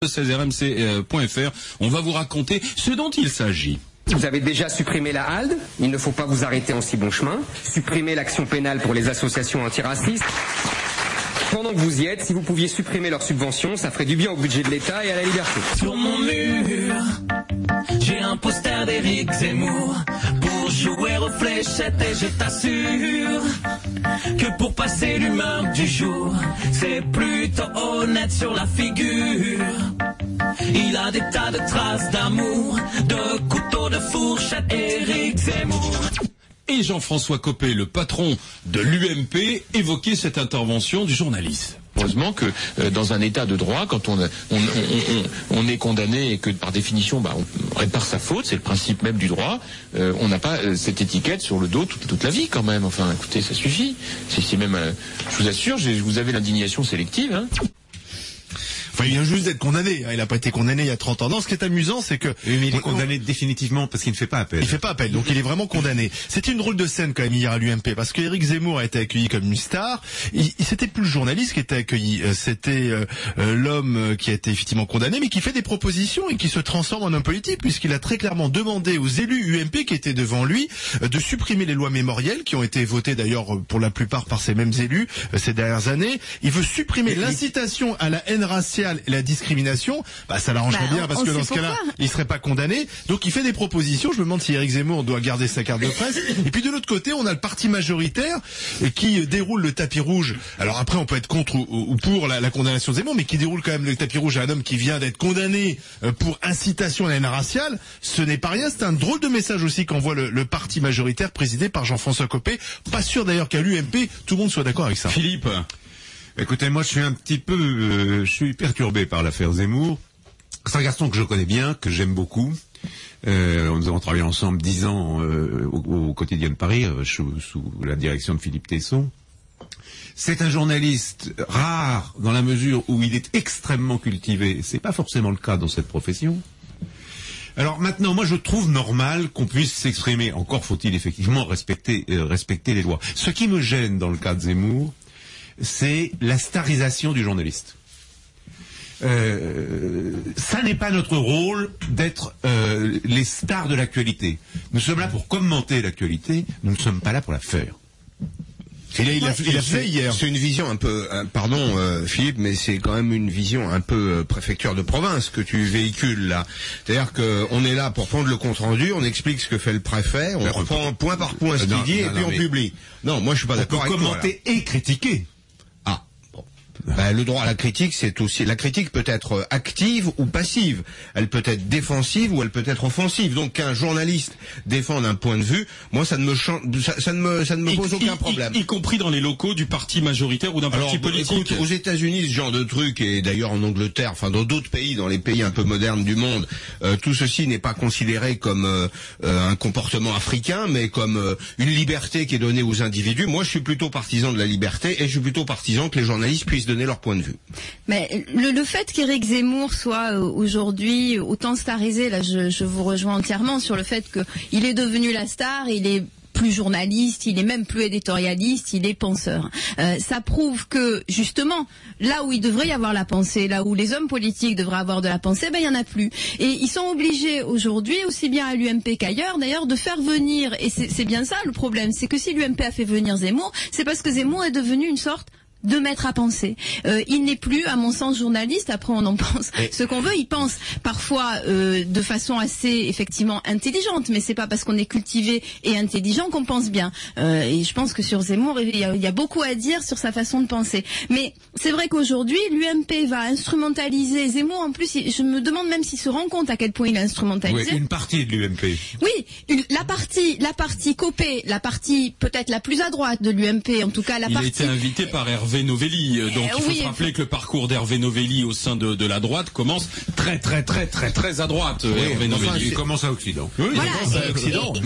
16rmc.fr. On va vous raconter ce dont il s'agit. Vous avez déjà supprimé la HALD, il ne faut pas vous arrêter en si bon chemin. Supprimez l'action pénale pour les associations antiracistes. Pendant que vous y êtes, si vous pouviez supprimer leurs subventions, ça ferait du bien au budget de l'État et à la liberté. Sur mon mur, j'ai un poster d'Éric Zemmour pour jouer aux fléchettes et je t'assure que pour passer l'humeur du jour, c'est plutôt honnête sur la figure. Il a des tas de traces d'amour, de couteaux, de fourchettes, Éric Zemmour. Et Jean-François Copé, le patron de l'UMP, évoquait cette intervention du journaliste. Heureusement que dans un état de droit, quand on est condamné et que par définition on répare sa faute, c'est le principe même du droit, on n'a pas cette étiquette sur le dos toute la vie quand même. Enfin écoutez, ça suffit. C'est même, je vous assure, vous avez l'indignation sélective. Hein. Enfin, il vient juste d'être condamné. Il n'a pas été condamné il y a 30 ans. Non, ce qui est amusant, c'est que... Oui, mais il est condamné définitivement parce qu'il ne fait pas appel. Il fait pas appel, donc il est vraiment condamné. C'était une drôle de scène quand même hier à l'UMP, parce que Éric Zemmour a été accueilli comme une star. C'était plus le journaliste qui était accueilli, c'était l'homme qui a été effectivement condamné, mais qui fait des propositions et qui se transforme en homme politique, puisqu'il a très clairement demandé aux élus UMP qui étaient devant lui de supprimer les lois mémorielles, qui ont été votées d'ailleurs pour la plupart par ces mêmes élus ces dernières années. Il veut supprimer l'incitation à la haine raciale et la discrimination. Ça l'arrangerait bien, parce que dans ce cas-là, il serait pas condamné. Donc il fait des propositions. Je me demande si Éric Zemmour doit garder sa carte de presse. Et puis de l'autre côté, on a le parti majoritaire qui déroule le tapis rouge. Alors après, on peut être contre ou pour la condamnation de Zemmour, mais qui déroule quand même le tapis rouge à un homme qui vient d'être condamné pour incitation à la haine raciale. Ce n'est pas rien. C'est un drôle de message aussi qu'envoie le parti majoritaire présidé par Jean-François Copé. Pas sûr d'ailleurs qu'à l'UMP, tout le monde soit d'accord avec ça. Philippe. Écoutez, moi je suis un petit peu, je suis perturbé par l'affaire Zemmour. C'est un garçon que je connais bien, que j'aime beaucoup. Nous avons travaillé ensemble 10 ans au quotidien de Paris, sous la direction de Philippe Tesson. C'est un journaliste rare dans la mesure où il est extrêmement cultivé. C'est pas forcément le cas dans cette profession. Alors maintenant, moi je trouve normal qu'on puisse s'exprimer. Encore faut-il effectivement respecter les lois. Ce qui me gêne dans le cas de Zemmour, c'est la starisation du journaliste. Ça n'est pas notre rôle d'être les stars de l'actualité. Nous sommes là pour commenter l'actualité, nous ne sommes pas là pour la faire. Et là, il a fait hier. C'est une vision un peu, pardon Philippe, mais c'est quand même une vision un peu préfecture de province que tu véhicules là. C'est-à-dire qu'on est là pour prendre le compte rendu, on explique ce que fait le préfet, on reprend point par point ce qu'il dit et puis on publie. Non, moi je suis pas d'accord avec toi. On peut commenter et critiquer. Le droit à la critique, c'est aussi, la critique peut être active ou passive. Elle peut être défensive ou elle peut être offensive. Donc qu'un journaliste défende un point de vue, moi ça ne me pose aucun problème. Y compris dans les locaux du parti majoritaire ou d'un parti politique. Écoute, aux États-Unis, ce genre de truc, et d'ailleurs en Angleterre, enfin dans d'autres pays, dans les pays un peu modernes du monde, tout ceci n'est pas considéré comme un comportement africain, mais comme une liberté qui est donnée aux individus. Moi je suis plutôt partisan de la liberté et je suis plutôt partisan que les journalistes puissent donner leur point de vue. Mais le fait qu'Éric Zemmour soit aujourd'hui autant starisé, là je vous rejoins entièrement sur le fait qu'il est devenu la star, il est plus journaliste, il est même plus éditorialiste, il est penseur. Ça prouve que, justement, là où il devrait y avoir la pensée, là où les hommes politiques devraient avoir de la pensée, il n'y en a plus. Et ils sont obligés aujourd'hui, aussi bien à l'UMP qu'ailleurs, d'ailleurs, de faire venir, et c'est bien ça le problème, c'est que si l'UMP a fait venir Zemmour, c'est parce que Zemmour est devenu une sorte de maître à penser. Il n'est plus, à mon sens, journaliste. Après, on en pense ce qu'on veut. Il pense parfois de façon assez, effectivement, intelligente. Mais c'est pas parce qu'on est cultivé et intelligent qu'on pense bien. Et je pense que sur Zemmour, il y a beaucoup à dire sur sa façon de penser. Mais c'est vrai qu'aujourd'hui, l'UMP va instrumentaliser Zemmour. En plus, je me demande même s'il se rend compte à quel point il est instrumentalisé. Oui, une partie de l'UMP. Oui, la partie Copé, la partie peut-être la plus à droite de l'UMP, en tout cas la partie... Il a été invité par Hervé Novelli, donc il faut se rappeler que le parcours d'Hervé Novelli au sein de la droite commence très à droite. Hervé Novelli. Il commence à Occident. Oui, voilà.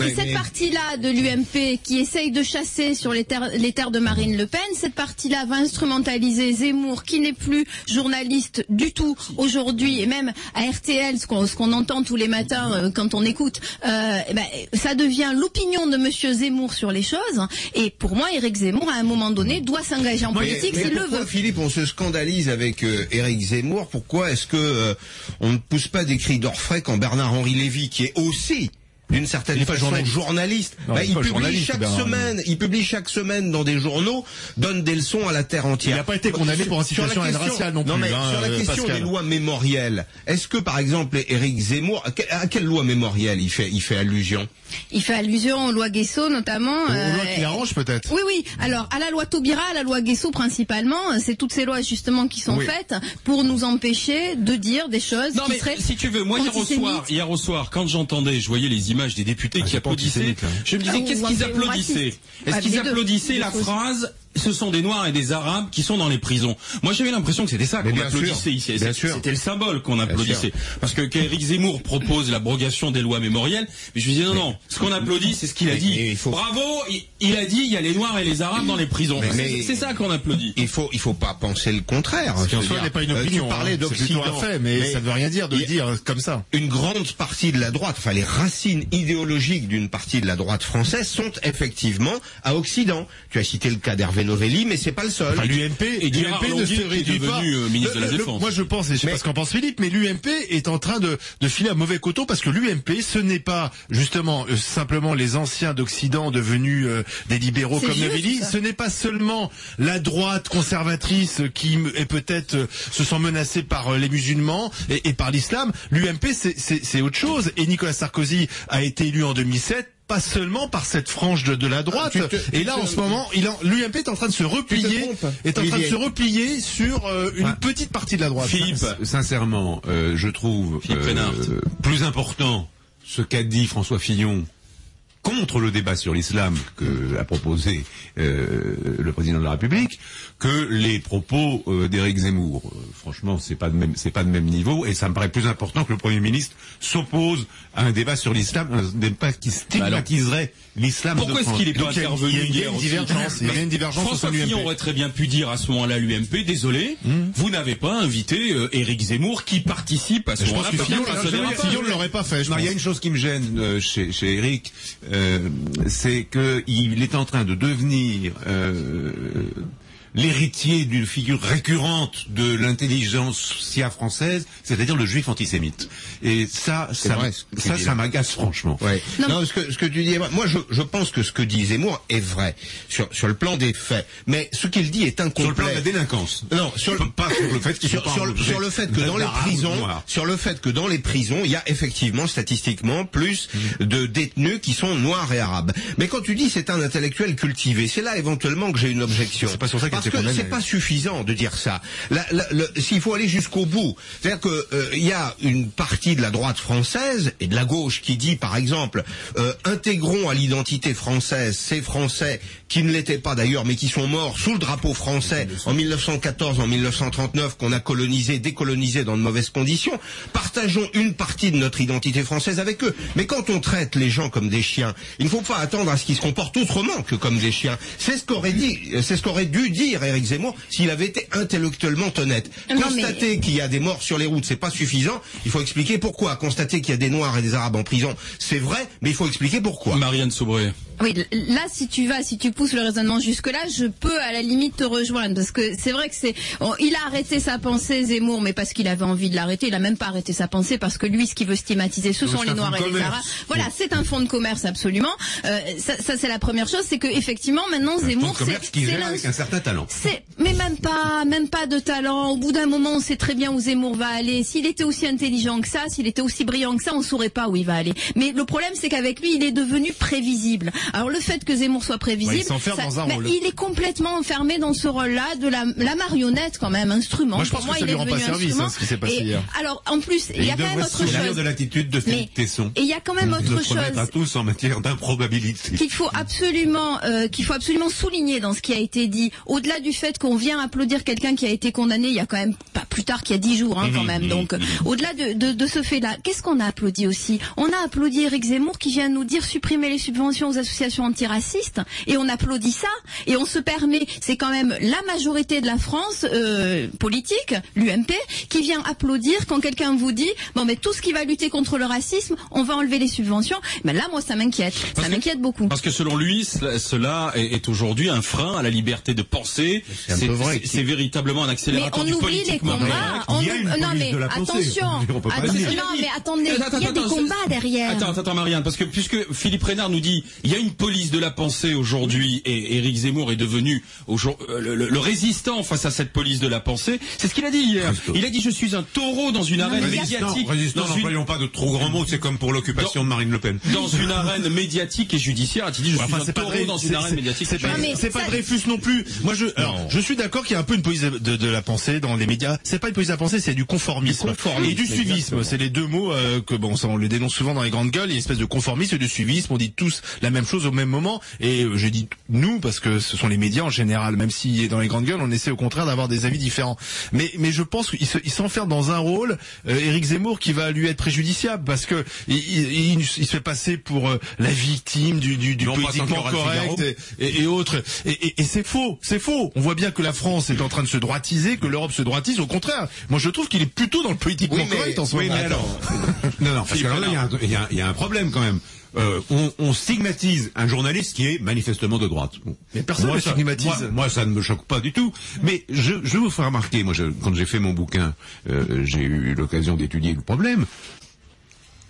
Et cette partie-là de l'UMP qui essaye de chasser sur les terres de Marine Le Pen, cette partie-là va instrumentaliser Zemmour, qui n'est plus journaliste du tout aujourd'hui, et même à RTL, ce qu'on entend tous les matins quand on écoute, ça devient l'opinion de Monsieur Zemmour sur les choses. Et pour moi, Éric Zemmour, à un moment donné, doit s'engager en politique. politique s'il le veut. Philippe, on se scandalise avec Éric Zemmour. Pourquoi est-ce que on ne pousse pas des cris d'orfraie quand Bernard-Henri Lévy, qui est aussi d'une certaine façon journaliste, il publie chaque semaine dans des journaux, donne des leçons à la terre entière. Il n'a pas été condamné pour incitation à haine raciale non plus. Non mais sur la question des lois mémorielles, est-ce que par exemple Éric Zemmour, à quelle loi mémorielle il fait allusion? Il fait allusion aux lois Guesso notamment. Aux lois qui l'arrangent peut-être. Oui. Alors à la loi Taubira, à la loi Guesso principalement, c'est toutes ces lois justement qui sont faites pour nous empêcher de dire des choses qui seraient. Si tu veux, moi hier au soir, quand j'entendais, je voyais les images des députés qui applaudissaient, je me disais qu'est-ce qu'ils applaudissaient? Est-ce qu'ils applaudissaient la phrase ce sont des Noirs et des Arabes qui sont dans les prisons? Moi j'avais l'impression que c'était ça qu'on applaudissait ici. C'était le symbole qu'on applaudissait. Parce que qu'Éric Zemmour propose l'abrogation des lois mémorielles, mais je me disais non, ce qu'on applaudit c'est ce qu'il a dit. Bravo, il a dit il y a les Noirs et les Arabes dans les prisons. C'est ça qu'on applaudit. Il faut pas penser le contraire. Ce qui en soi n'est pas une opinion. Tu parlais d'Occident, mais ça ne veut rien dire de le dire comme ça. Une grande partie de la droite, enfin les racines idéologiques d'une partie de la droite française sont effectivement à Occident. Tu as cité le cas d'Hervé Novelli, mais c'est pas le seul. Enfin, l'UMP ne se réduit pas. Ministre de la Défense. Moi je pense, et je sais pas ce qu'en pense Philippe, mais l'UMP est en train de filer un mauvais coton parce que l'UMP ce n'est pas justement simplement les anciens d'Occident devenus des libéraux comme Novelli, ce n'est pas seulement la droite conservatrice qui est peut-être se sent menacée par les musulmans et par l'islam. L'UMP c'est autre chose, et Nicolas Sarkozy a été élu en 2007 pas seulement par cette frange de la droite. Et là, en ce moment, l'UMP est en train de se replier, sur une petite partie de la droite. Philippe, sincèrement, je trouve plus important ce qu'a dit François Fillon contre le débat sur l'islam que a proposé le président de la République que les propos d'Éric Zemmour. Franchement, c'est pas de même niveau, et ça me paraît plus important que le Premier ministre s'oppose à un débat sur l'islam, un débat qui stigmatiserait l'islam. Pourquoi est-ce qu'il est pas intervenu hier? Il y a une divergence. François Fillon aurait très bien pu dire à ce moment-là à l'UMP, désolé, vous n'avez pas invité Éric Zemmour qui participe à ce moment-là. Fillon ne l'aurait pas fait. Il y a une chose qui me gêne chez Éric, c'est qu'il est en train de devenir l'héritier d'une figure récurrente de l'intelligentsia française, c'est-à-dire le juif antisémite. Et ça m'agace franchement. Ouais. Non, ce que tu dis, moi je pense que ce que dit Zemmour est vrai sur le plan des faits, mais ce qu'il dit est incomplet. Sur le plan de la délinquance. Non, pas sur le fait qu'il sur le fait que dans les prisons, sur le fait que dans les prisons, il y a effectivement statistiquement plus de détenus qui sont noirs et arabes. Mais quand tu dis c'est un intellectuel cultivé, c'est là éventuellement que j'ai une objection. C'est pas sur ça qu'il parce que c'est pas suffisant de dire ça. S'il faut aller jusqu'au bout, c'est-à-dire que il y a une partie de la droite française et de la gauche qui dit, par exemple, intégrons à l'identité française ces Français qui ne l'étaient pas d'ailleurs, mais qui sont morts sous le drapeau français en 1914, en 1939, qu'on a décolonisé dans de mauvaises conditions. Partageons une partie de notre identité française avec eux. Mais quand on traite les gens comme des chiens, il ne faut pas attendre à ce qu'ils se comportent autrement que comme des chiens. C'est ce qu'aurait dû dire Éric Zemmour s'il avait été intellectuellement honnête. Constater qu'il y a des morts sur les routes, c'est pas suffisant. Il faut expliquer pourquoi. Constater qu'il y a des Noirs et des Arabes en prison, c'est vrai, mais il faut expliquer pourquoi. Marianne Saubré. Oui, là, si tu pousses le raisonnement jusque-là, je peux à la limite te rejoindre, parce que c'est vrai que il a arrêté sa pensée, Zemmour, mais parce qu'il avait envie de l'arrêter. Il a même pas arrêté sa pensée parce que lui, ce qu'il veut stigmatiser, ce sont les Noirs et les Arabes. Voilà, c'est un fonds de commerce absolument. Ça c'est la première chose, c'est que effectivement maintenant Zemmour, c'est avec un certain talent. Mais même pas de talent. Au bout d'un moment, on sait très bien où Zemmour va aller. S'il était aussi intelligent que ça, s'il était aussi brillant que ça, on saurait pas où il va aller. Mais le problème, c'est qu'avec lui, il est devenu prévisible. Alors le fait que Zemmour soit prévisible, il est complètement enfermé dans ce rôle-là de la marionnette quand même, instrument. Moi je pense que ça lui rend pas service, ce qui s'est passé hier. Alors en plus, il y a quand même autre chose. De l'attitude de Philippe Tesson. Et il y a quand même autre chose. À tous en matière d'improbabilité. Qu'il faut absolument souligner dans ce qui a été dit. Au-delà du fait qu'on vient applaudir quelqu'un qui a été condamné, il y a quand même pas plus tard qu'il y a 10 jours, quand même. Donc au-delà de ce fait-là, qu'est-ce qu'on a applaudi aussi? On a applaudi Éric Zemmour qui vient nous dire supprimer les subventions aux associations associations antiracistes et on applaudit ça et on se permet, c'est quand même la majorité de la France politique, l'UMP, qui vient applaudir quand quelqu'un vous dit bon mais tout ce qui va lutter contre le racisme, on va enlever les subventions. Mais là moi ça m'inquiète, m'inquiète beaucoup. Parce que selon lui, cela est aujourd'hui un frein à la liberté de penser. C'est véritablement un accélérateur du politiquement correct. Non mais attention, mais attendez, il y a des combats derrière. Attends Marianne, parce que puisque Philippe Reynard nous dit il y a une police de la pensée aujourd'hui et Éric Zemmour est devenu le résistant face à cette police de la pensée, c'est ce qu'il a dit hier. Il a dit je suis un taureau dans une arène médiatique. Résistant, n'employons pas de trop grands mots, c'est comme pour l'occupation de Marine Le Pen. Dans une arène médiatique et judiciaire, a-t-il dit je suis un taureau dans une arène médiatique. C'est pas Dreyfus non plus. Moi je suis d'accord qu'il y a un peu une police de la pensée dans les médias. C'est pas une police de la pensée, c'est du conformisme et du suivisme. C'est les deux mots que on les dénonce souvent dans les grandes gueules. Il y a une espèce de conformisme et de suivisme. On dit tous la même chose au même moment. Et je dis nous parce que ce sont les médias en général. Même si dans les grandes gueules, on essaie au contraire d'avoir des avis différents. Mais je pense qu'il s'enferme dans un rôle, Éric Zemmour, qui va lui être préjudiciable parce que il se fait passer pour la victime du politiquement correct et autres. Et c'est faux. On voit bien que la France est en train de se droitiser, que l'Europe se droitise. Au contraire, moi je trouve qu'il est plutôt dans le politiquement correct en ce moment. Oui, mais alors, non, parce que là il y a un problème quand même. On stigmatise un journaliste qui est manifestement de droite. Mais personne ne stigmatise. Moi, ça ne me choque pas du tout. Mais je vais vous faire remarquer, quand j'ai fait mon bouquin, j'ai eu l'occasion d'étudier le problème.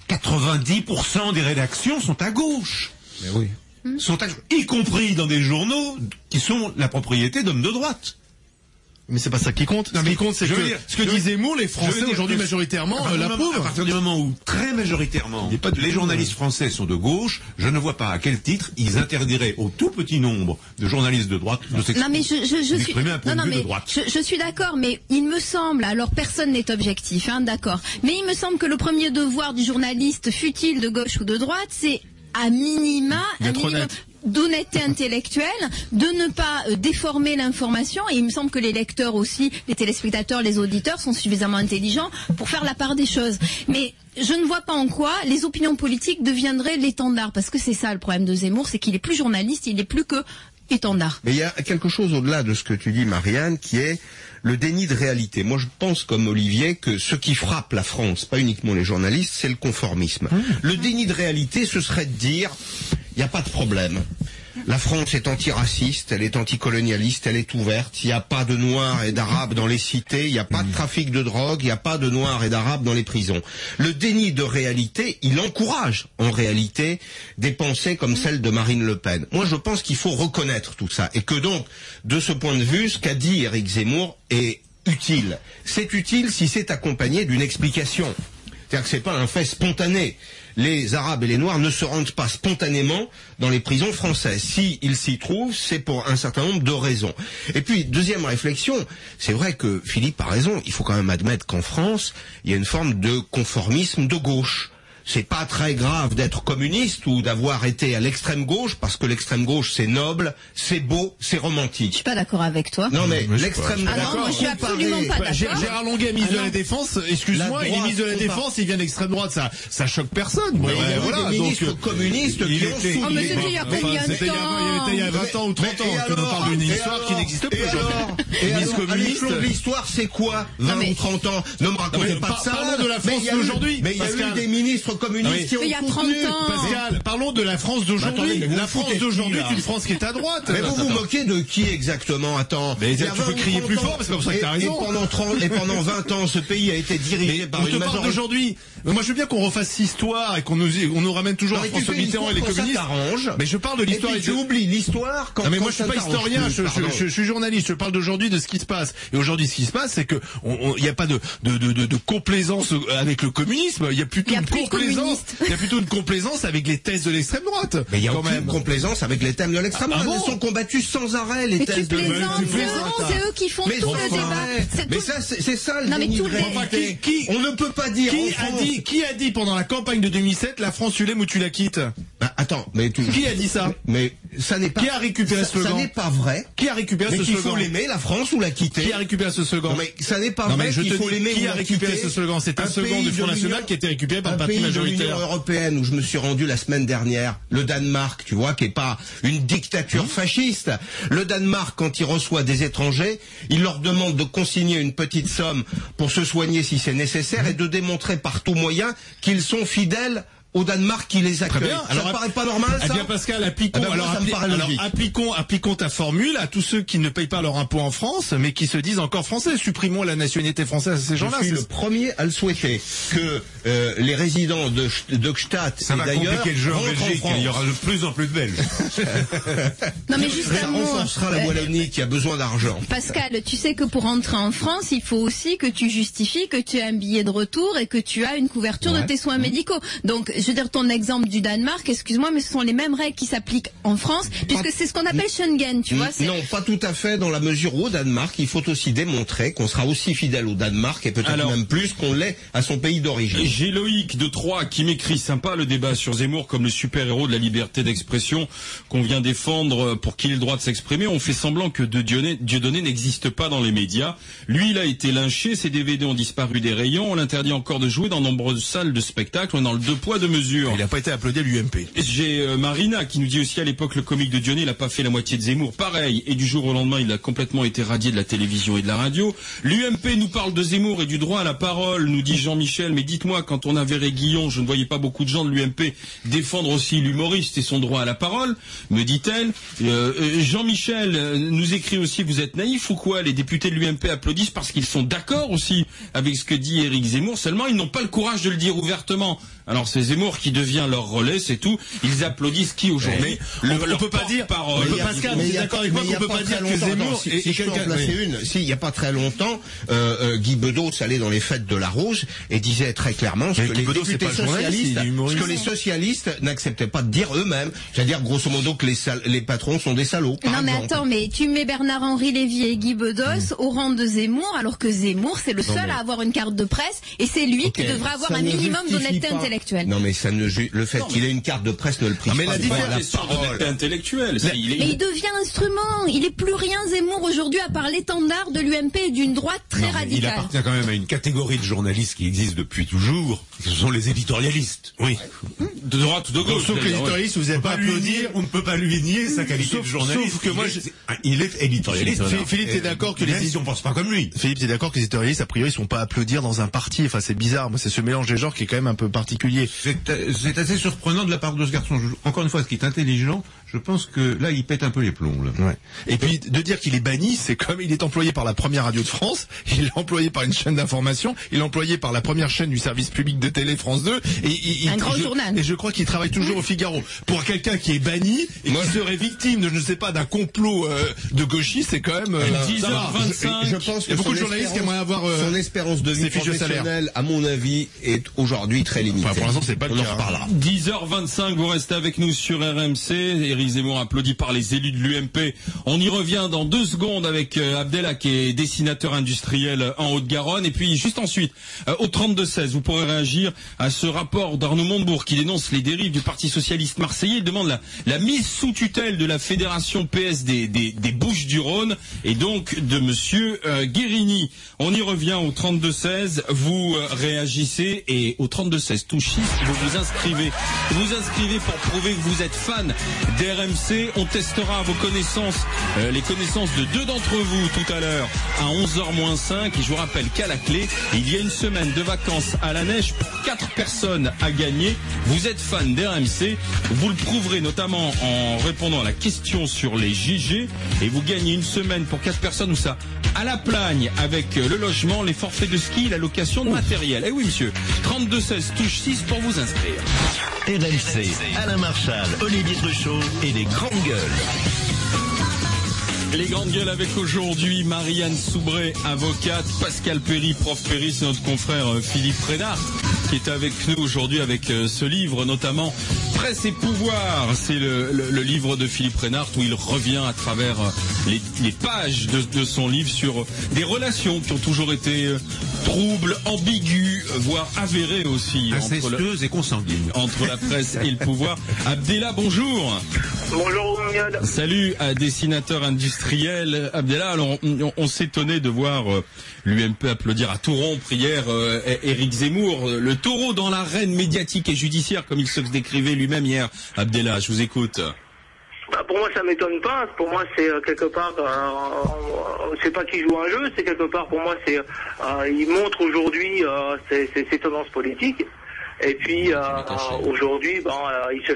90% des rédactions sont à gauche. Mais oui. Y compris dans des journaux qui sont la propriété d'hommes de droite. Mais c'est pas ça qui compte. Ce qui compte, c'est que ce que dit Zemmour, les Français aujourd'hui majoritairement l'approuvent. À partir du moment où très majoritairement les journalistes français sont de gauche, je ne vois pas à quel titre ils interdiraient au tout petit nombre de journalistes de droite de s'exprimer. Non mais je suis d'accord, mais il me semble, alors personne n'est objectif, d'accord, mais il me semble que le premier devoir du journaliste, fût-il de gauche ou de droite, c'est à minima d'honnêteté intellectuelle, de ne pas déformer l'information, et il me semble que les lecteurs aussi, les téléspectateurs, les auditeurs sont suffisamment intelligents pour faire la part des choses. Mais je ne vois pas en quoi les opinions politiques deviendraient l'étendard, parce que c'est ça le problème de Zemmour, c'est qu'il est plus journaliste, il est plus que étendard. Mais il y a quelque chose au-delà de ce que tu dis, Marianne, qui est le déni de réalité. Moi, je pense, comme Olivier, que ce qui frappe la France, pas uniquement les journalistes, c'est le conformisme. Le déni de réalité, ce serait de dire, il n'y a pas de problème. La France est antiraciste, elle est anticolonialiste, elle est ouverte. Il n'y a pas de Noirs et d'Arabes dans les cités, il n'y a pas de trafic de drogue, il n'y a pas de Noirs et d'Arabes dans les prisons. Le déni de réalité, il encourage en réalité des pensées comme celle de Marine Le Pen. Moi, je pense qu'il faut reconnaître tout ça et que donc, de ce point de vue, ce qu'a dit Éric Zemmour est utile. C'est utile si c'est accompagné d'une explication. C'est-à-dire que c'est pas un fait spontané. Les Arabes et les Noirs ne se rendent pas spontanément dans les prisons françaises. S'ils s'y trouvent, c'est pour un certain nombre de raisons. Et puis, deuxième réflexion, c'est vrai que Philippe a raison, il faut quand même admettre qu'en France, il y a une forme de conformisme de gauche. C'est pas très grave d'être communiste ou d'avoir été à l'extrême gauche, parce que l'extrême gauche c'est noble, c'est beau, c'est romantique. Je suis pas d'accord avec toi. Non mais l'extrême droite. Ah non, moi je suis absolument pas d'accord. Gérard Longuet, ministre de la Défense, excuse-moi, il est ministre de la Défense, il vient d'extrême droite, ça choque personne. Bon, voilà, des ministres communistes qui ont soutenu. Oh mais c'était il y a combien de temps? Il y a 20 ans ou 30 ans que nous parlons d'une histoire qui n'existe plus aujourd'hui. Et à l'échelon de l'histoire, c'est quoi 20 ou 30 ans? Ne me racontez pas ça. Parlons de la France d'aujourd'hui. Mais il y a eu des ministres communistes qui ont il y a 30 ans. Pascal, parlons de la France d'aujourd'hui. La France d'aujourd'hui est une France qui est à droite. Mais vous vous moquez de qui exactement? Attends. Mais tu peux crier plus fort, parce que c'est pour ça que t'as raison. Et pendant 20 ans, ce pays a été dirigé par une majorité. D'aujourd'hui. Moi, je veux bien qu'on refasse l'histoire et qu'on nous ramène toujours à François Mitterrand et les communistes. Mais je parle de l'histoire. Et tu oublies l'histoire quand. Non, mais moi, je suis pas historien. Je suis journaliste. Je parle d'aujourd'hui, de ce qui se passe. Et aujourd'hui, ce qui se passe, c'est que il n'y a pas de complaisance avec le communisme. Il y a plutôt une complaisance. Il y a plutôt une complaisance avec les thèses de l'extrême droite. Mais il y a aucune complaisance avec les thèmes de l'extrême droite. Ils sont combattus sans arrêt, les thèses de l'extrême droite. C'est eux qui font tout le débat. Mais ça, c'est ça le déni de réalité. On ne peut pas dire. Qui a dit pendant la campagne de 2007 la France tu l'aimes ou tu la quittes? Attends, mais qui a dit ça? Mais Ça n'est pas. Qui a récupéré ce slogan? Ça n'est pas vrai. Qui a récupéré ce slogan? slogan? Il faut l'aimer, la France, ou la quitter. Qui a récupéré ce slogan? Non, mais ça n'est pas vrai. Il faut l'aimer. Qui a récupéré ce slogan? C'est un slogan du Front National qui a été récupéré par le parti majoritaire. L'Union européenne où je me suis rendu la semaine dernière, le Danemark, tu vois, qui est pas une dictature fasciste. Le Danemark, quand il reçoit des étrangers, il leur demande de consigner une petite somme pour se soigner si c'est nécessaire et de démontrer par tout moyen qu'ils sont fidèles au Danemark qui les accueille. Très bien. Ça ne paraît pas normal, ça? Eh bien, Pascal, appliquons ta formule à tous ceux qui ne payent pas leur impôt en France, mais qui se disent encore français. Supprimons la nationalité française à ces gens-là. Je suis le premier à le souhaiter. Que les résidents de Gstaad, ça va compliquer le jeu en Belgique. Il y aura de plus en plus de Belges. Non, mais juste un mot. On renforcera la Wallonie qui a besoin d'argent. Pascal, tu sais que pour rentrer en France, il faut aussi que tu justifies que tu as un billet de retour et que tu as une couverture de tes soins médicaux. Donc, je veux dire, ton exemple du Danemark, excuse-moi, mais ce sont les mêmes règles qui s'appliquent en France, puisque c'est ce qu'on appelle Schengen, tu vois. Non, pas tout à fait, dans la mesure où au Danemark, il faut aussi démontrer qu'on sera aussi fidèle au Danemark, et peut-être même plus qu'on l'est à son pays d'origine. J'ai Loïc de Troyes qui m'écrit: sympa le débat sur Zemmour comme le super-héros de la liberté d'expression qu'on vient défendre pour qu'il ait le droit de s'exprimer. On fait semblant que Dieudonné n'existe pas dans les médias. Lui, il a été lynché, ses DVD ont disparu des rayons, on l'interdit encore de jouer dans nombreuses salles de spectacle, on est dans le 2 poids 2 mesures. Il n'a pas été applaudi à l'UMP. J'ai Marina qui nous dit aussi: à l'époque, le comique de Dieudonné, il n'a pas fait la moitié de Zemmour. Pareil, et du jour au lendemain, il a complètement été radié de la télévision et de la radio. L'UMP nous parle de Zemmour et du droit à la parole, nous dit Jean-Michel. Mais dites-moi, quand on avait Guillon, je ne voyais pas beaucoup de gens de l'UMP défendre aussi l'humoriste et son droit à la parole, me dit-elle. Jean-Michel nous écrit aussi: vous êtes naïf ou quoi? Les députés de l'UMP applaudissent parce qu'ils sont d'accord aussi avec ce que dit Éric Zemmour, seulement ils n'ont pas le courage de le dire ouvertement. Alors c'est Zemmour qui devient leur relais, c'est tout. Ils applaudissent qui aujourd'hui? On peut pas dire. Pascal, vous êtes d'accord avec moi qu'on peut pas dire que Zemmour est quelqu'un. Si, il n'y a pas très longtemps, Guy Bedos allait dans les fêtes de la Rose et disait très clairement ce que les socialistes n'acceptaient pas de dire eux-mêmes. C'est-à-dire grosso modo que les patrons sont des salauds. Non mais attends, mais tu mets Bernard-Henri Lévy et Guy Bedos au rang de Zemmour, alors que Zemmour c'est le seul à avoir une carte de presse et c'est lui qui devrait avoir un minimum d'honnêteté intellectuelle. Non mais le fait qu'il ait une carte de presse ne le prive pas de la parole intellectuelle. Mais il devient instrument. Il est plus rien, Zemmour, aujourd'hui, à part l'étendard de l'UMP et d'une droite très radicale. Il appartient quand même à une catégorie de journalistes qui existe depuis toujours. Ce sont les éditorialistes. Oui. De droite ou de gauche. Sauf que l'éditorialiste, vous n'avez pas applaudir. On ne peut pas lui nier sa qualité de journaliste. Sauf que moi, il est éditorialiste. Philippe, t'es d'accord que les on pense pas comme lui. Philippe, t'es d'accord que les éditorialistes, a priori, sont pas à applaudir dans un parti. Enfin, c'est bizarre. Moi, c'est ce mélange des genres qui est quand même un peu particulier. C'est assez surprenant de la part de ce garçon. Encore une fois, ce qui est intelligent, je pense que là, il pète un peu les plombs. Là. Ouais. Et puis, de dire qu'il est banni, c'est comme il est employé par la première radio de France, il est employé par une chaîne d'information, il est employé par la première chaîne du service public de télé France 2, et un grand journal. Et je crois qu'il travaille toujours au Figaro. Pour quelqu'un qui est banni et qui serait victime de, je ne sais pas, d'un complot de gauchistes, c'est quand même 10h25. Je pense que il y a beaucoup de journalistes qui aimeraient avoir son espérance de vie professionnelle, à mon avis, est aujourd'hui très limitée. Enfin, pour l'instant, c'est pas le cas. On en reparlera. 10h25, vous restez avec nous sur RMC. Éric Zemmour applaudi par les élus de l'UMP. On y revient dans 2 secondes avec Abdellah qui est dessinateur industriel en Haute-Garonne. Et puis juste ensuite, au 32-16, vous pourrez réagir à ce rapport d'Arnaud Montebourg qui dénonce les dérives du Parti Socialiste Marseillais. Il demande la mise sous tutelle de la Fédération PS des Bouches-du-Rhône et donc de Monsieur Guérini. On y revient au 32-16, vous réagissez et au 32-16, touche 6, vous vous inscrivez. Vous inscrivez pour prouver que vous êtes fan d'RMC. On testera vos connaissances, les connaissances de 2 d'entre vous tout à l'heure à 11h-5. Et je vous rappelle qu'à la clé, il y a une semaine de vacances à la neige pour 4 personnes à gagner. Vous êtes fan d'RMC, vous le prouverez notamment en répondant à la question sur les JG et vous gagnez une semaine pour 4 personnes, ou ça à la Plagne avec le logement, les forfaits de ski, la location de matériel. Eh oui monsieur, 32-16 touche 6 pour vous inscrire. RMC, Alain Marchal, Olivier Truchot et les grandes gueules. Les grandes gueules avec aujourd'hui Marianne Soubré, avocate, Pascal Perry, prof Perry, c'est notre confrère Philippe Prénart qui est avec nous aujourd'hui avec ce livre notamment Presse et pouvoir. C'est le livre de Philippe Prénart où il revient à travers les pages de son livre sur des relations qui ont toujours été troubles, ambiguës, voire avérées aussi. Incestueuses et consanguines. Entre la presse et le pouvoir. Abdellah, bonjour. Bonjour Mignol. Salut, dessinateur industriel. Abdellah, alors on s'étonnait de voir l'UMP applaudir à tout rompre hier Éric Zemmour, le taureau dans l'arène médiatique et judiciaire, comme il se décrivait lui-même hier. Abdellah, je vous écoute. Bah pour moi ça m'étonne pas, pour moi c'est quelque part, c'est pas qu'il joue un jeu, c'est quelque part pour moi c'est, il montre aujourd'hui ses tendances politiques. Et puis aujourd'hui, il se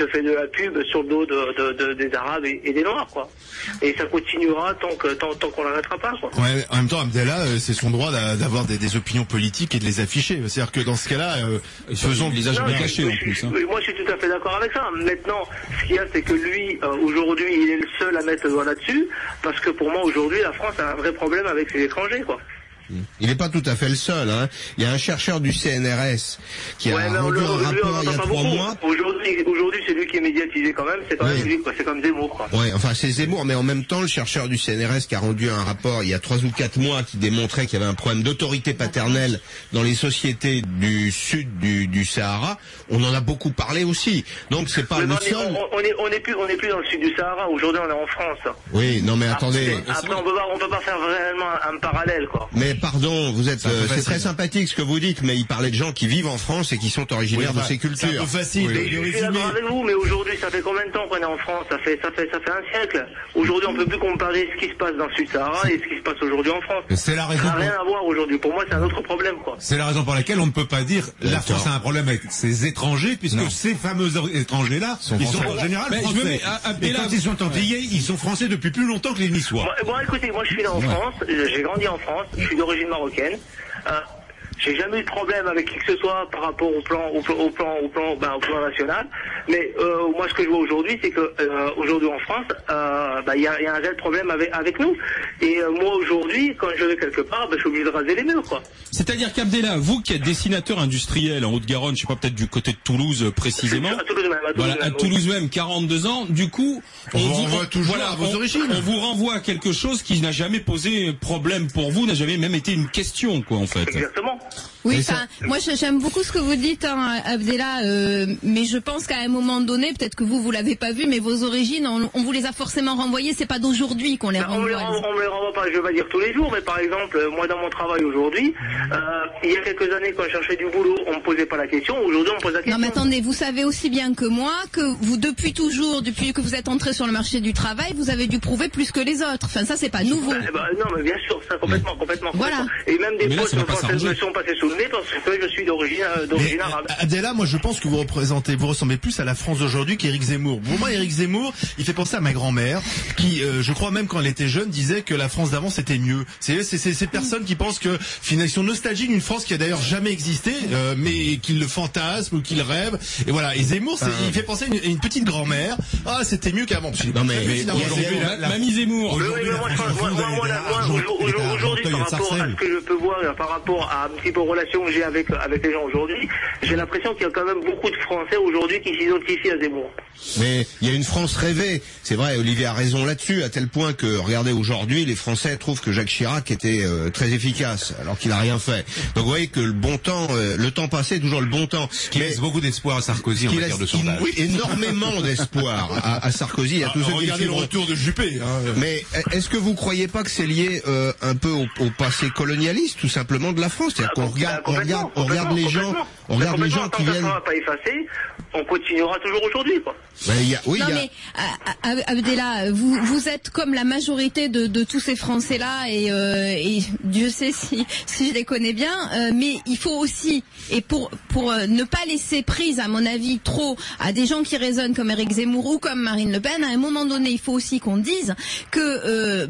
fait de la pub sur le dos des Arabes et des Noirs, quoi. Et ça continuera tant qu'on l'arrêtera pas, quoi. Ouais, en même temps, Abdellah, c'est son droit d'avoir des opinions politiques et de les afficher. C'est-à-dire que dans ce cas-là, faisons les agents cachés en plus. Hein. Moi, je suis tout à fait d'accord avec ça. Maintenant, ce qu'il y a, c'est que lui, aujourd'hui, il est le seul à mettre le doigt là-dessus, parce que pour moi, aujourd'hui, la France a un vrai problème avec ses étrangers, quoi. Il n'est pas tout à fait le seul, hein. Il y a un chercheur du CNRS qui a rendu un rapport il y a 3 mois. Aujourd'hui, c'est lui qui est médiatisé quand même, c'est quand même lui, quoi. C'est comme Zemmour, quoi. Ouais, enfin, c'est Zemmour, mais en même temps, le chercheur du CNRS qui a rendu un rapport il y a 3 ou 4 mois qui démontrait qu'il y avait un problème d'autorité paternelle dans les sociétés du sud du Sahara. On en a beaucoup parlé aussi. Donc, c'est pas le seul. On n'est plus dans le sud du Sahara. Aujourd'hui, on est en France. Oui, non, mais attendez. Après, on peut pas faire vraiment un parallèle, quoi. Mais pardon, vous êtes, c'est très sympathique ce que vous dites, mais il parlait de gens qui vivent en France et qui sont originaires de ces cultures. C'est un peu facile. Oui. Je suis d'accord avec vous, mais aujourd'hui, ça fait combien de temps qu'on est en France? Ça fait un siècle. Aujourd'hui, on peut plus comparer ce qui se passe dans le Sud-Sahara et ce qui se passe aujourd'hui en France. C'est la raison. Ça n'a rien à voir aujourd'hui. Pour moi, c'est un autre problème, quoi. C'est la raison pour laquelle on ne peut pas dire la France a un problème avec ses étrangers, puisque ces fameux étrangers-là, ils sont en général français. Et quand ils sont antillais, ils sont français depuis plus longtemps que les Niçois. Bon, écoutez, moi, je suis né en France. J'ai grandi en France. Je suis d'origine marocaine. J'ai jamais eu de problème avec qui que ce soit par rapport au plan national. Mais moi, ce que je vois aujourd'hui, c'est que aujourd'hui en France, il y a un réel problème avec nous. Et moi aujourd'hui, quand je vais quelque part, je suis obligé de raser les murs, quoi. C'est-à-dire qu'Abdellah, vous qui êtes dessinateur industriel en Haute-Garonne, je sais pas, peut-être du côté de Toulouse précisément. À Toulouse même, 42 ans. Du coup, on vous renvoie toujours à vos origines. On vous renvoie à quelque chose qui n'a jamais posé problème pour vous, n'a jamais même été une question, quoi, en fait. Exactement. Oui, enfin, moi j'aime beaucoup ce que vous dites, hein, Abdellah, mais je pense qu'à un moment donné, peut-être que vous l'avez pas vu, mais vos origines, on vous les a forcément renvoyées. C'est pas d'aujourd'hui qu'on les renvoie. On me les renvoie pas, je vais pas dire tous les jours, mais par exemple, moi dans mon travail aujourd'hui, il y a quelques années quand je cherchais du boulot, on me posait pas la question. Aujourd'hui, on me pose la question. Non, mais attendez, vous savez aussi bien que moi que vous depuis que vous êtes entré sur le marché du travail, vous avez dû prouver plus que les autres. Enfin, ça c'est pas nouveau. Non, mais bien sûr, ça complètement. Voilà. Et même des postes français me sont passés sous le nez parce que je suis d'origine arabe. Abdellah, moi je pense que vous ressemblez plus à la France d'aujourd'hui qu'Éric Zemmour. Pour moi, Éric Zemmour, il fait penser à ma grand-mère, qui, je crois même quand elle était jeune, disait que la France d'avant c'était mieux. C'est ces personnes qui pensent que finalement ils sont nostalgiques d'une France qui a d'ailleurs jamais existé, mais qu'ils le fantasment ou qu'ils rêvent. Et voilà. Et Zemmour, il fait penser à une petite grand-mère. Ah, c'était mieux qu'avant. Non mais Mamie Zemmour. Aujourd'hui, par rapport à ce que je peux voir, par rapport à un petit peu relation que j'ai avec les gens aujourd'hui, j'ai l'impression qu'il y a quand même beaucoup de Français aujourd'hui qui s'identifient à Zemmour. Mais il y a une France rêvée. C'est vrai, Olivier a raison là-dessus, à tel point que, regardez, aujourd'hui, les Français trouvent que Jacques Chirac était très efficace, alors qu'il n'a rien fait. Donc vous voyez que le bon temps, le temps passé est toujours le bon temps. Qui laisse beaucoup d'espoir à Sarkozy en matière de sondage. Oui, énormément d'espoir à Sarkozy et à tous ceux qui regardez le retour de Juppé. Hein. Mais est-ce que vous croyez pas que c'est lié un peu au passé colonialiste, tout simplement, de la France? C'est-à-dire qu'on regarde les gens qui viennent. Ça va pas effacer. On continuera toujours aujourd'hui, quoi. Mais Abdellah, vous êtes comme la majorité de tous ces Français-là, et Dieu sait si je les connais bien, mais il faut aussi, et pour ne pas laisser prise, à mon avis, trop à des gens qui raisonnent comme Éric Zemmour ou comme Marine Le Pen, à un moment donné, il faut aussi qu'on dise que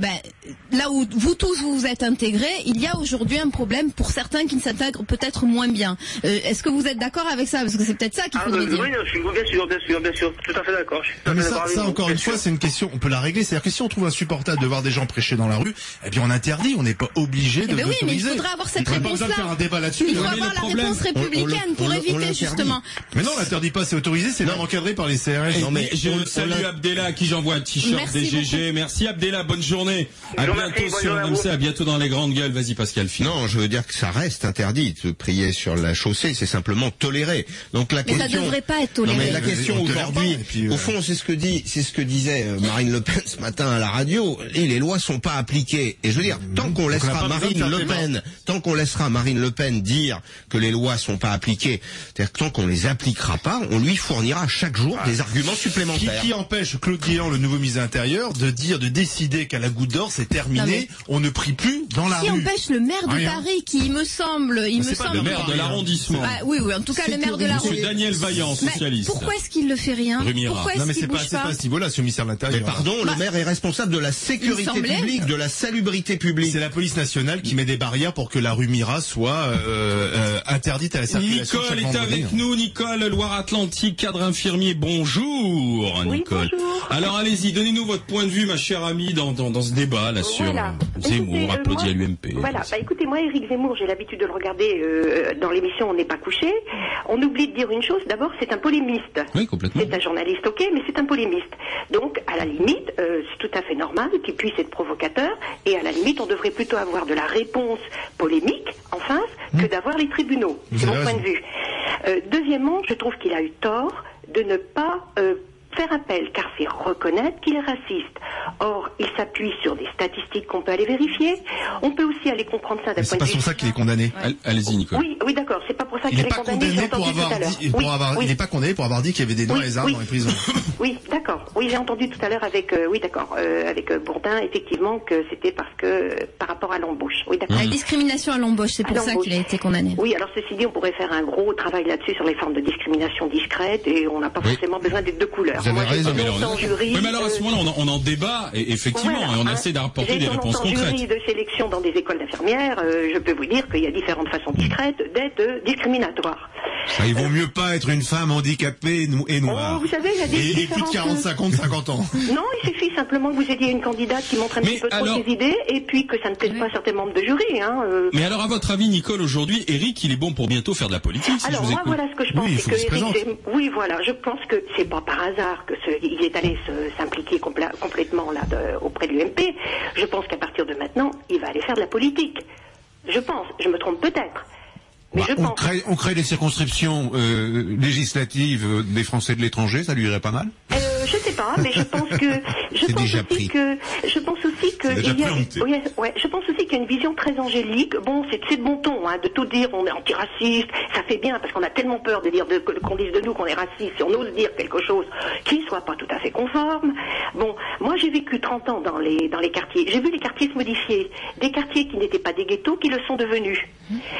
là où vous tous vous êtes intégrés, il y a aujourd'hui un problème pour certains qui ne s'intègrent peut-être moins bien. Est-ce que vous êtes d'accord avec ça? Parce que c'est peut-être ça qu'il faudrait dire. Oui, je suis bien sûr, tout à fait d'accord. Mais ça encore une fois, c'est une question, on peut la régler. C'est-à-dire que si on trouve insupportable de voir des gens prêcher dans la rue, eh bien on interdit, on n'est pas obligé de oui, mais il faudrait avoir cette réponse-là. Il faut avoir la réponse républicaine pour éviter justement. Mais non, on l'interdit pas, c'est autorisé, c'est même encadré par les CRS. Non, mais je salue Abdellah, à qui j'envoie un t-shirt des GG. Merci Abdellah, bonne journée. À bientôt sur RMC, à bientôt dans les grandes gueules. Vas-y Pascal, fini. Non, je veux dire que ça reste interdit de prier sur la chaussée, c'est simplement toléré. Donc la question. Mais ça devrait pas être toléré. mais la question aujourd'hui, au fond, c'est ce que disait Marine Le Pen ce matin à la radio. Et les lois sont pas appliquées. Et je veux dire, tant qu'on laissera Marine Le Pen dire que les lois sont pas appliquées, c'est-à-dire que tant qu'on les appliquera pas, on lui fournira chaque jour des arguments supplémentaires. Qui empêche Claude Guéant, le nouveau ministre de l'Intérieur, de décider qu'à la Goutte d'Or, c'est terminé, on ne prie plus dans la rue. Qui empêche le maire de Paris, qui me semble, le maire de l'arrondissement. Oui, en tout cas le maire de l'arrondissement. Monsieur Daniel Vaillant, socialiste. Pourquoi est-ce qu'il ne fait rien? Pourquoi non mais c'est pas à ce niveau-là, ce ministère de l'Intérieur. Mais pardon, le maire est responsable de la sécurité publique, de la salubrité publique. C'est la police nationale qui met des barrières pour que la rue Mira soit interdite à la circulation. Nicole est avec nous. Nicole, Loire-Atlantique, cadre infirmier. Bonjour, Nicole. Oui, bonjour. Alors allez-y, donnez-nous votre point de vue, ma chère amie, dans ce débat là sur Zemmour, applaudi à l'UMP. Voilà. Écoutez, moi, Éric Zemmour, j'ai l'habitude de le regarder dans l'émission On n'est pas couché. On oublie de dire une chose. D'abord, c'est un polémiste. Oui, complètement. C'est un journaliste, ok, mais c'est un polémiste. Donc, à la limite, c'est tout à fait normal qu'il puisse être provocateur. Et à la limite, on devrait plutôt avoir de la réponse polémique en face que d'avoir les tribunaux. C'est mon point de vue. Deuxièmement, je trouve qu'il a eu tort de ne pas faire appel, car c'est reconnaître qu'il est raciste. Or, il s'appuie sur des statistiques qu'on peut aller vérifier. On peut aussi aller comprendre ça d'un point de vue... C'est pas sur ça qu'il est condamné. Ouais. Allez-y, Nicole. Oui, d'accord. C'est pas pour ça qu'il est condamné. Il n'est pas condamné pour avoir dit qu'il y avait des noirs et armes dans les prisons. Oui, d'accord. Oui, j'ai entendu tout à l'heure avec, avec Bourdin, effectivement, que c'était parce que, par rapport à l'embauche. Oui, d'accord. La discrimination à l'embauche, c'est pour ça qu'il a été condamné. Oui, alors ceci dit, on pourrait faire un gros travail là-dessus sur les formes de discrimination discrète et on n'a pas forcément besoin des deux couleurs. Vous avez raison. Oui, mais alors à ce moment-là, on en débat, et effectivement, et on essaie d'apporter des réponses concrètes. Jury de sélection dans des écoles d'infirmières, je peux vous dire qu'il y a différentes façons discrètes d'être discriminatoires. Ça, il vaut mieux pas être une femme handicapée et noire. Vous savez, il y a des et plus de 50 ans. Non, il suffit simplement que vous ayez une candidate qui montre un petit peu trop ses idées, et puis que ça ne plaise pas à certains membres de jury. Mais alors, à votre avis, Nicole, aujourd'hui, Éric, il est bon pour bientôt faire de la politique, si alors, je vous écoute. Voilà ce que je pense. Oui, voilà, je pense que c'est pas par hasard qu'il est allé s'impliquer complètement là auprès de l'UMP. Je pense qu'à partir de maintenant, il va aller faire de la politique. Je pense, je me trompe peut-être. Mais on crée des circonscriptions législatives des Français de l'étranger, ça lui irait pas mal? Je sais pas, mais je pense que je pense aussi qu'il y a une vision très angélique. Bon, c'est de bon ton de tout dire, on est antiraciste, ça fait bien parce qu'on a tellement peur de dire qu'on dise de nous qu'on est raciste, si on ose dire quelque chose qui ne soit pas tout à fait conforme. Bon, moi j'ai vécu 30 ans dans les quartiers. J'ai vu les quartiers se modifier, des quartiers qui n'étaient pas des ghettos qui le sont devenus.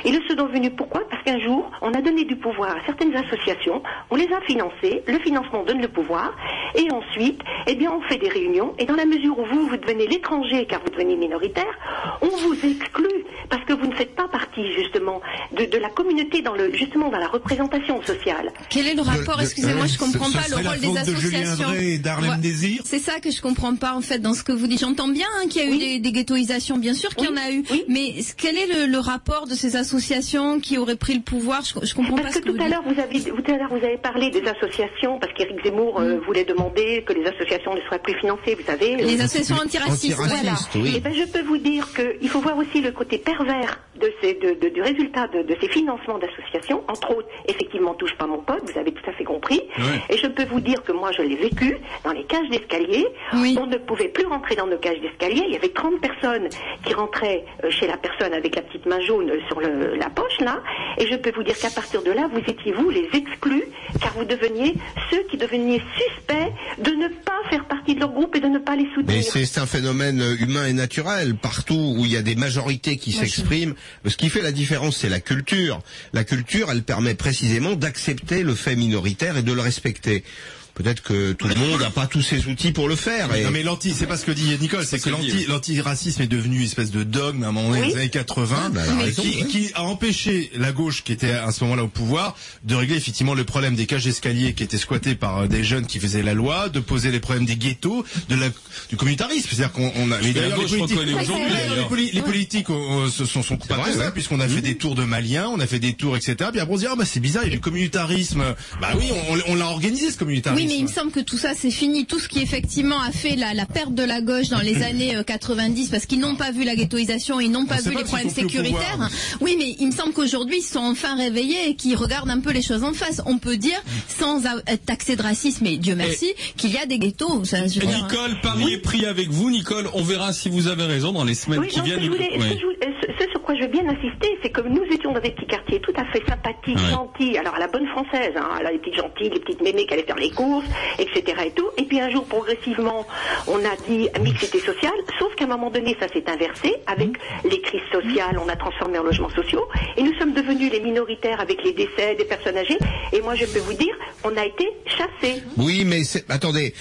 Ils le sont devenus pourquoi? Parce qu'un jour, on a donné du pouvoir à certaines associations, on les a financées, le financement donne le pouvoir, et ensuite, on fait des réunions, et dans la mesure où vous devenez l'étranger, car vous devenez minoritaire, on vous exclut, parce que vous ne faites pas partie, justement, de la communauté dans la représentation sociale. Quel est le rapport, excusez-moi, je comprends pas le rôle des associations. C'est ça que je comprends pas, en fait, dans ce que vous dites. J'entends bien qu'il y a eu des ghettoisations, bien sûr qu'il y en a eu, mais quel est le rapport de ces associations qui auraient pris le pouvoir? Je comprends pas ce que vous dites. Tout à l'heure, vous avez parlé des associations, parce qu'Éric Zemmour voulait demander que les associations ne soient plus financées, vous savez. Les associations antiracistes, voilà. Oui. Et je peux vous dire qu'il faut voir aussi le côté pervers du résultat de ces financements d'associations. Entre autres, effectivement, touche pas mon pote, vous avez tout à fait compris. Ouais. Et je peux vous dire que moi, je l'ai vécu dans les cages d'escalier. Oui. On ne pouvait plus rentrer dans nos cages d'escalier. Il y avait 30 personnes qui rentraient chez la personne avec la petite main jaune sur la poche, là. Et je peux vous dire qu'à partir de là, vous étiez, vous, les exclus, car vous deveniez ceux qui deveniez suspects de ne pas faire partie de leur groupe et de ne pas les soutenir. Mais c'est un phénomène humain et naturel. Partout où il y a des majorités qui s'expriment, ce qui fait la différence, c'est la culture. La culture, elle permet précisément d'accepter le fait minoritaire et de le respecter. Peut-être que tout le monde n'a pas tous ses outils pour le faire. Non mais c'est pas ce que dit Nicole, c'est que l'antiracisme est devenu une espèce de dogme à un moment donné des années 80, qui a empêché la gauche qui était à ce moment-là au pouvoir de régler effectivement le problème des cages d'escalier qui étaient squattées par des jeunes qui faisaient la loi, de poser les problèmes des ghettos, du communautarisme. C'est-à-dire qu'on a. Mais d'ailleurs les politiques se sont pas tout ça puisqu'on a fait des tours de Maliens, on a fait des tours etc. Puis après on se dit c'est bizarre, il y a du communautarisme. Bah oui, on l'a organisé ce communautarisme. Oui, mais il me semble que tout ça c'est fini. Tout ce qui effectivement a fait la perte de la gauche dans les années 90, parce qu'ils n'ont pas vu la ghettoisation, ils n'ont pas vu les problèmes sécuritaires. Oui, mais il me semble qu'aujourd'hui ils sont enfin réveillés et qu'ils regardent un peu les choses en face. On peut dire, sans être taxé de racisme, et Dieu merci, qu'il y a des ghettos. Ça, Nicole, pari est pris avec vous. Nicole, on verra si vous avez raison dans les semaines qui viennent. Ce sur quoi je veux bien insister, c'est que nous étions dans des petits quartiers tout à fait sympathiques, gentils, alors à la bonne française, hein, les petites gentilles, les petites mémés qui allaient faire les courses, etc. et tout. Et puis un jour, progressivement, on a dit mixité sociale, sauf qu'à un moment donné, ça s'est inversé. Avec les crises sociales, on a transformé en logements sociaux, et nous sommes devenus les minoritaires avec les décès des personnes âgées. Et moi, je peux vous dire, on a été chassés. Oui, mais attendez,